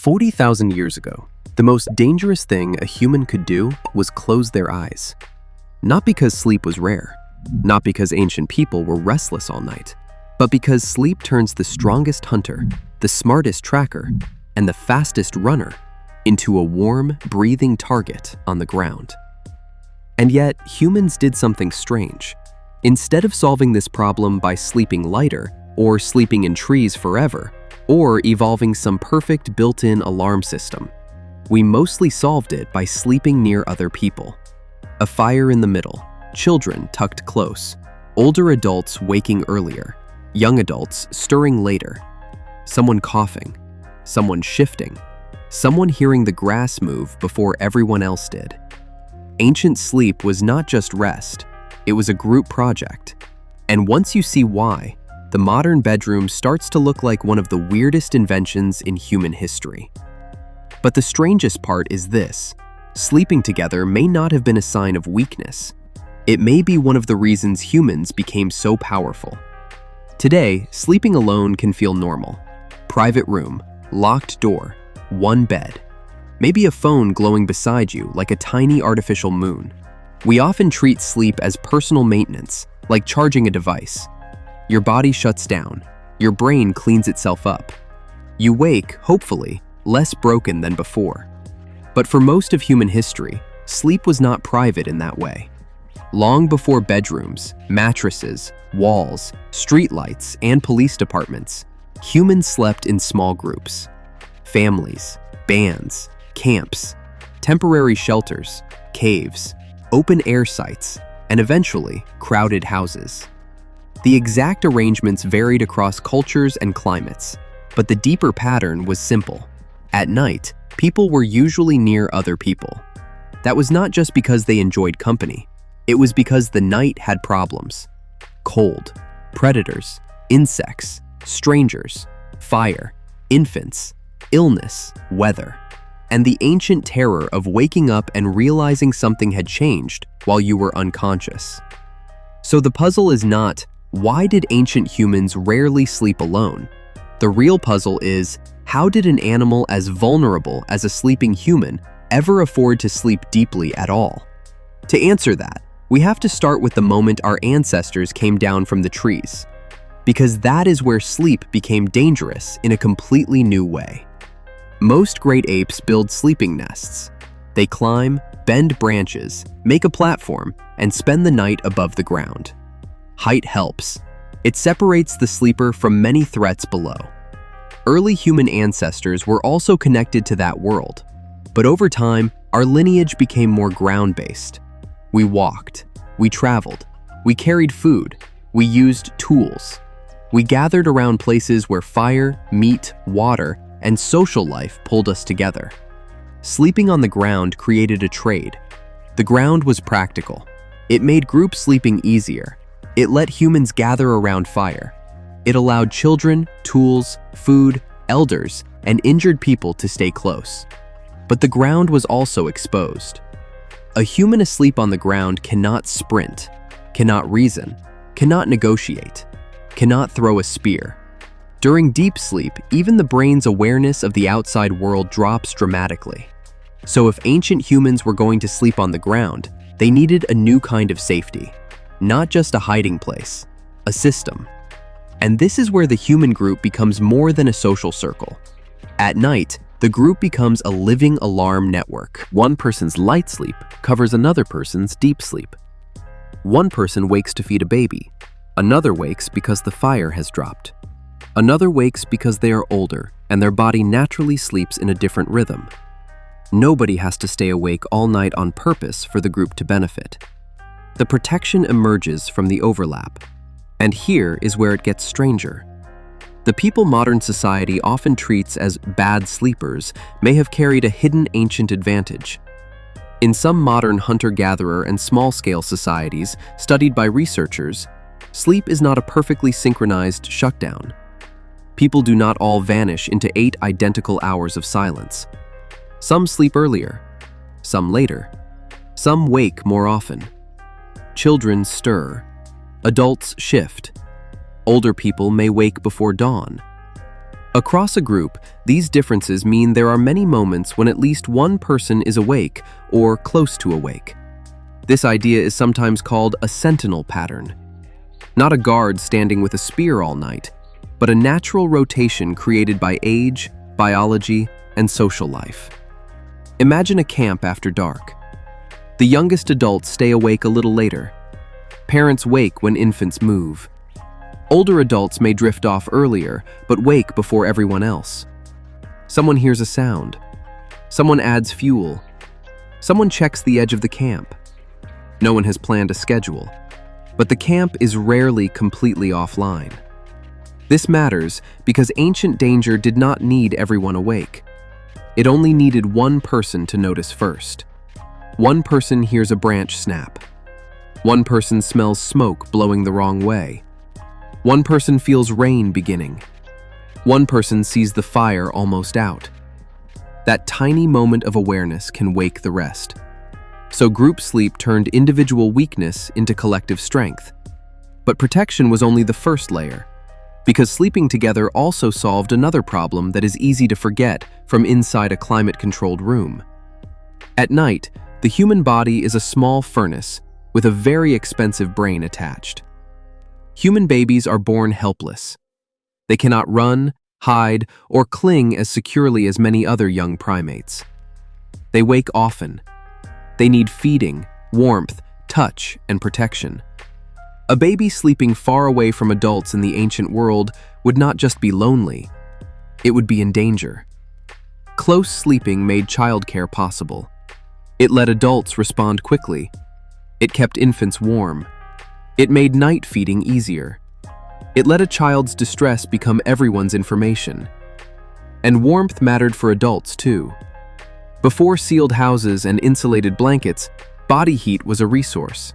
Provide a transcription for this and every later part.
40,000 years ago, the most dangerous thing a human could do was close their eyes. Not because sleep was rare, not because ancient people were restless all night, but because sleep turns the strongest hunter, the smartest tracker, and the fastest runner into a warm, breathing target on the ground. And yet, humans did something strange. Instead of solving this problem by sleeping lighter, or sleeping in trees forever, or evolving some perfect built-in alarm system, we mostly solved it by sleeping near other people. A fire in the middle, children tucked close, older adults waking earlier, young adults stirring later, someone coughing, someone shifting, someone hearing the grass move before everyone else did. Ancient sleep was not just rest, it was a group project. And once you see why, the modern bedroom starts to look like one of the weirdest inventions in human history. But the strangest part is this: sleeping together may not have been a sign of weakness. It may be one of the reasons humans became so powerful. Today, sleeping alone can feel normal. Private room, locked door, one bed. Maybe a phone glowing beside you like a tiny artificial moon. We often treat sleep as personal maintenance, like charging a device. Your body shuts down. Your brain cleans itself up. You wake, hopefully, less broken than before. But for most of human history, sleep was not private in that way. Long before bedrooms, mattresses, walls, streetlights, and police departments, humans slept in small groups. Families, bands, camps, temporary shelters, caves, open-air sites, and eventually, crowded houses. The exact arrangements varied across cultures and climates, but the deeper pattern was simple. At night, people were usually near other people. That was not just because they enjoyed company. It was because the night had problems. Cold, predators, insects, strangers, fire, infants, illness, weather, and the ancient terror of waking up and realizing something had changed while you were unconscious. So the puzzle is not, why did ancient humans rarely sleep alone? The real puzzle is, how did an animal as vulnerable as a sleeping human ever afford to sleep deeply at all? To answer that, we have to start with the moment our ancestors came down from the trees, because that is where sleep became dangerous in a completely new way. Most great apes build sleeping nests. They climb, bend branches, make a platform, and spend the night above the ground. Height helps. It separates the sleeper from many threats below. Early human ancestors were also connected to that world, but over time, our lineage became more ground-based. We walked, we traveled, we carried food, we used tools. We gathered around places where fire, meat, water, and social life pulled us together. Sleeping on the ground created a trade. The ground was practical. It made group sleeping easier. It let humans gather around fire. It allowed children, tools, food, elders, and injured people to stay close. But the ground was also exposed. A human asleep on the ground cannot sprint, cannot reason, cannot negotiate, cannot throw a spear. During deep sleep, even the brain's awareness of the outside world drops dramatically. So if ancient humans were going to sleep on the ground, they needed a new kind of safety. Not just a hiding place, a system. And this is where the human group becomes more than a social circle. At night, the group becomes a living alarm network. One person's light sleep covers another person's deep sleep. One person wakes to feed a baby. Another wakes because the fire has dropped. Another wakes because they are older and their body naturally sleeps in a different rhythm. Nobody has to stay awake all night on purpose for the group to benefit. The protection emerges from the overlap. And here is where it gets stranger. The people modern society often treats as bad sleepers may have carried a hidden ancient advantage. In some modern hunter-gatherer and small-scale societies studied by researchers, sleep is not a perfectly synchronized shutdown. People do not all vanish into 8 identical hours of silence. Some sleep earlier, some later, some wake more often. Children stir. Adults shift. Older people may wake before dawn. Across a group, these differences mean there are many moments when at least one person is awake or close to awake. This idea is sometimes called a sentinel pattern. Not a guard standing with a spear all night, but a natural rotation created by age, biology, and social life. Imagine a camp after dark. The youngest adults stay awake a little later. Parents wake when infants move. Older adults may drift off earlier, but wake before everyone else. Someone hears a sound. Someone adds fuel. Someone checks the edge of the camp. No one has planned a schedule, but the camp is rarely completely offline. This matters because ancient danger did not need everyone awake. It only needed one person to notice first. One person hears a branch snap. One person smells smoke blowing the wrong way. One person feels rain beginning. One person sees the fire almost out. That tiny moment of awareness can wake the rest. So group sleep turned individual weakness into collective strength. But protection was only the first layer, because sleeping together also solved another problem that is easy to forget from inside a climate-controlled room. At night, the human body is a small furnace with a very expensive brain attached. Human babies are born helpless. They cannot run, hide, or cling as securely as many other young primates. They wake often. They need feeding, warmth, touch, and protection. A baby sleeping far away from adults in the ancient world would not just be lonely, it would be in danger. Close sleeping made childcare possible. It let adults respond quickly. It kept infants warm. It made night feeding easier. It let a child's distress become everyone's information. And warmth mattered for adults too. Before sealed houses and insulated blankets, body heat was a resource.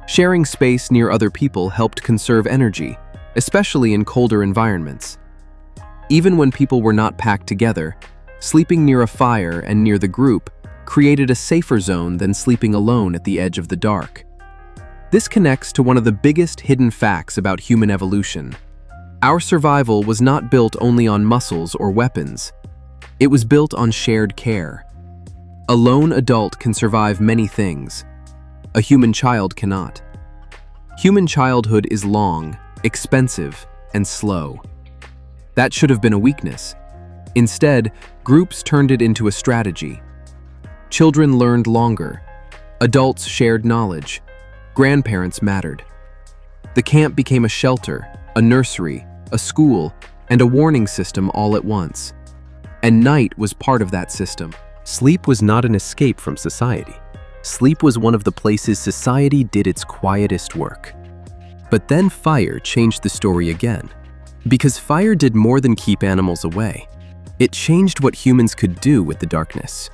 Sharing space near other people helped conserve energy, especially in colder environments. Even when people were not packed together, sleeping near a fire and near the group created a safer zone than sleeping alone at the edge of the dark. This connects to one of the biggest hidden facts about human evolution. Our survival was not built only on muscles or weapons. It was built on shared care. A lone adult can survive many things. A human child cannot. Human childhood is long, expensive, and slow. That should have been a weakness. Instead, groups turned it into a strategy. Children learned longer. Adults shared knowledge. Grandparents mattered. The camp became a shelter, a nursery, a school, and a warning system all at once. And night was part of that system. Sleep was not an escape from society. Sleep was one of the places society did its quietest work. But then fire changed the story again. Because fire did more than keep animals away. It changed what humans could do with the darkness.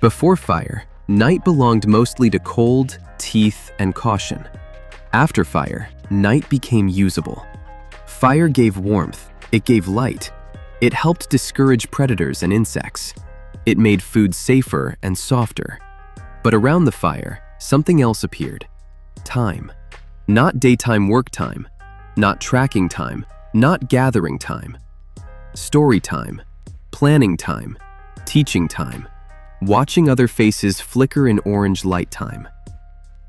Before fire, night belonged mostly to cold, teeth, and caution. After fire, night became usable. Fire gave warmth, it gave light. It helped discourage predators and insects. It made food safer and softer. But around the fire, something else appeared. Time. Not daytime work time, not tracking time, not gathering time. Story time, planning time, teaching time, watching other faces flicker in orange light time.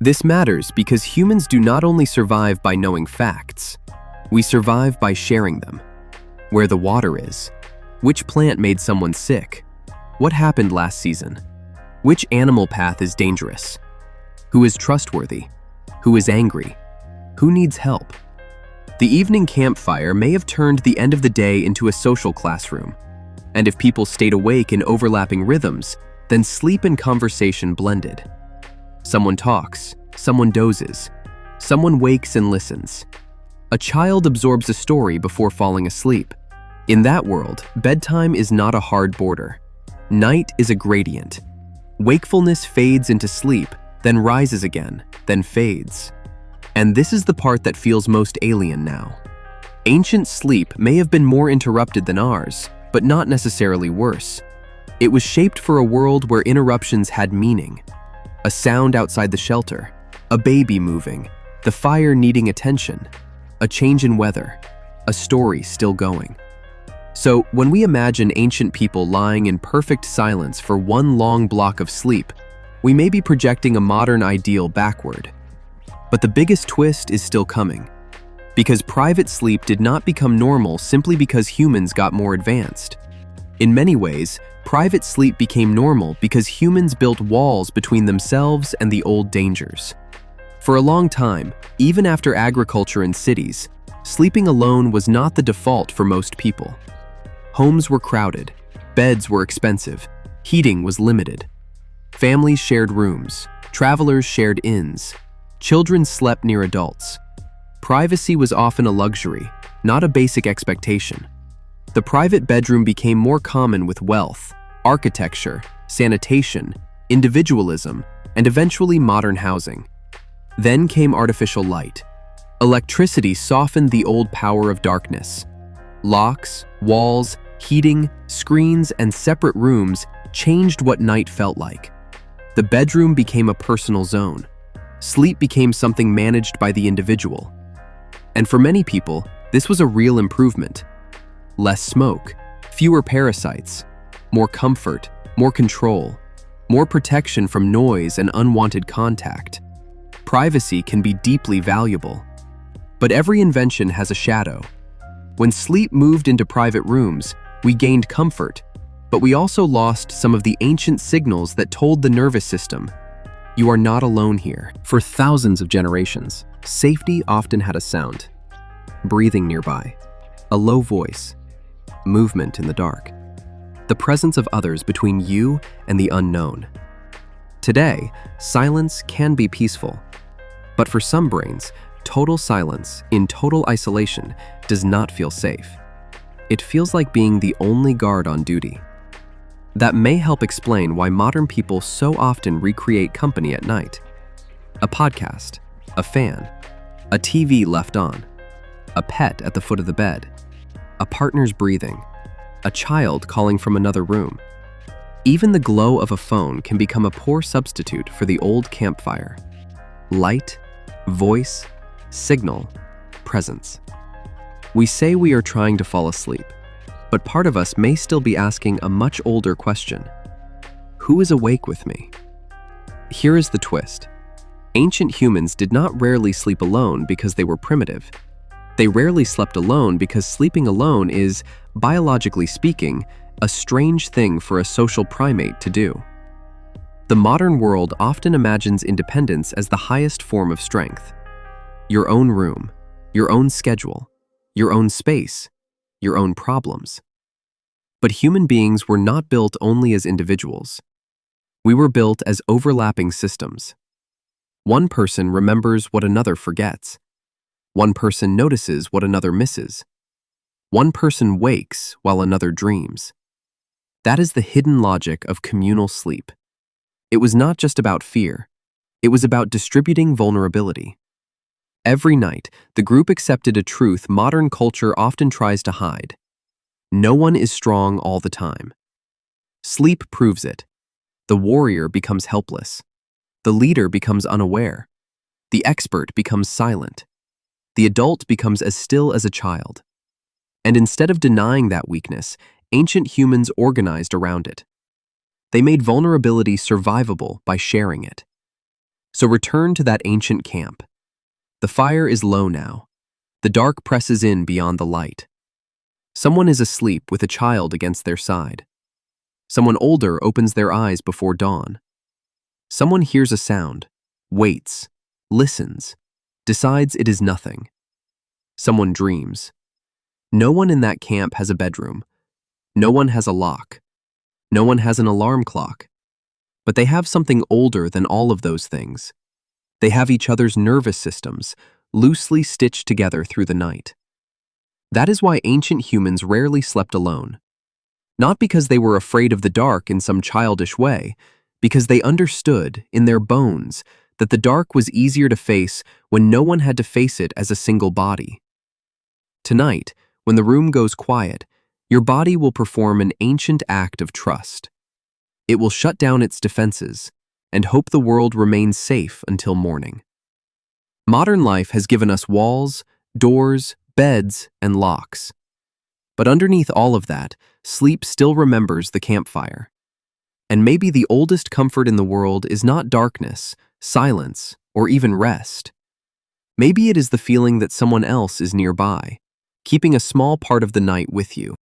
This matters because humans do not only survive by knowing facts, we survive by sharing them. Where the water is, which plant made someone sick, what happened last season, which animal path is dangerous, who is trustworthy, who is angry, who needs help. The evening campfire may have turned the end of the day into a social classroom, and if people stayed awake in overlapping rhythms, then sleep and conversation blended. Someone talks, someone dozes, someone wakes and listens. A child absorbs a story before falling asleep. In that world, bedtime is not a hard border. Night is a gradient. Wakefulness fades into sleep, then rises again, then fades. And this is the part that feels most alien now. Ancient sleep may have been more interrupted than ours, but not necessarily worse. It was shaped for a world where interruptions had meaning. A sound outside the shelter, a baby moving, the fire needing attention, a change in weather, a story still going. So, when we imagine ancient people lying in perfect silence for one long block of sleep, we may be projecting a modern ideal backward. But the biggest twist is still coming, because private sleep did not become normal simply because humans got more advanced. In many ways, private sleep became normal because humans built walls between themselves and the old dangers. For a long time, even after agriculture in cities, sleeping alone was not the default for most people. Homes were crowded, beds were expensive, heating was limited. Families shared rooms, travelers shared inns, children slept near adults. Privacy was often a luxury, not a basic expectation. The private bedroom became more common with wealth, architecture, sanitation, individualism, and eventually modern housing. Then came artificial light. Electricity softened the old power of darkness. Locks, walls, heating, screens, and separate rooms changed what night felt like. The bedroom became a personal zone. Sleep became something managed by the individual. And for many people, this was a real improvement. Less smoke, fewer parasites, more comfort, more control, more protection from noise and unwanted contact. Privacy can be deeply valuable. But every invention has a shadow. When sleep moved into private rooms, we gained comfort, but we also lost some of the ancient signals that told the nervous system, "You are not alone here." For thousands of generations, safety often had a sound. Breathing nearby, a low voice, movement in the dark, the presence of others between you and the unknown. Today, silence can be peaceful, but for some brains, total silence in total isolation does not feel safe. It feels like being the only guard on duty. That may help explain why modern people so often recreate company at night. A podcast, a fan, a TV left on, a pet at the foot of the bed, a partner's breathing, a child calling from another room. Even the glow of a phone can become a poor substitute for the old campfire. Light, voice, signal, presence. We say we are trying to fall asleep, but part of us may still be asking a much older question. Who is awake with me? Here is the twist. Ancient humans did not rarely sleep alone because they were primitive. They rarely slept alone because sleeping alone is, biologically speaking, a strange thing for a social primate to do. The modern world often imagines independence as the highest form of strength. Your own room, your own schedule, your own space, your own problems. But human beings were not built only as individuals. We were built as overlapping systems. One person remembers what another forgets. One person notices what another misses. One person wakes while another dreams. That is the hidden logic of communal sleep. It was not just about fear. It was about distributing vulnerability. Every night, the group accepted a truth modern culture often tries to hide. No one is strong all the time. Sleep proves it. The warrior becomes helpless. The leader becomes unaware. The expert becomes silent. The adult becomes as still as a child. And instead of denying that weakness, ancient humans organized around it. They made vulnerability survivable by sharing it. So return to that ancient camp. The fire is low now. The dark presses in beyond the light. Someone is asleep with a child against their side. Someone older opens their eyes before dawn. Someone hears a sound, waits, listens, decides it is nothing. Someone dreams. No one in that camp has a bedroom. No one has a lock. No one has an alarm clock. But they have something older than all of those things. They have each other's nervous systems, loosely stitched together through the night. That is why ancient humans rarely slept alone. Not because they were afraid of the dark in some childish way, because they understood, in their bones, that the dark was easier to face when no one had to face it as a single body. Tonight, when the room goes quiet, your body will perform an ancient act of trust. It will shut down its defenses and hope the world remains safe until morning. Modern life has given us walls, doors, beds, and locks. But underneath all of that, sleep still remembers the campfire. And maybe the oldest comfort in the world is not darkness, silence, or even rest. Maybe it is the feeling that someone else is nearby, keeping a small part of the night with you.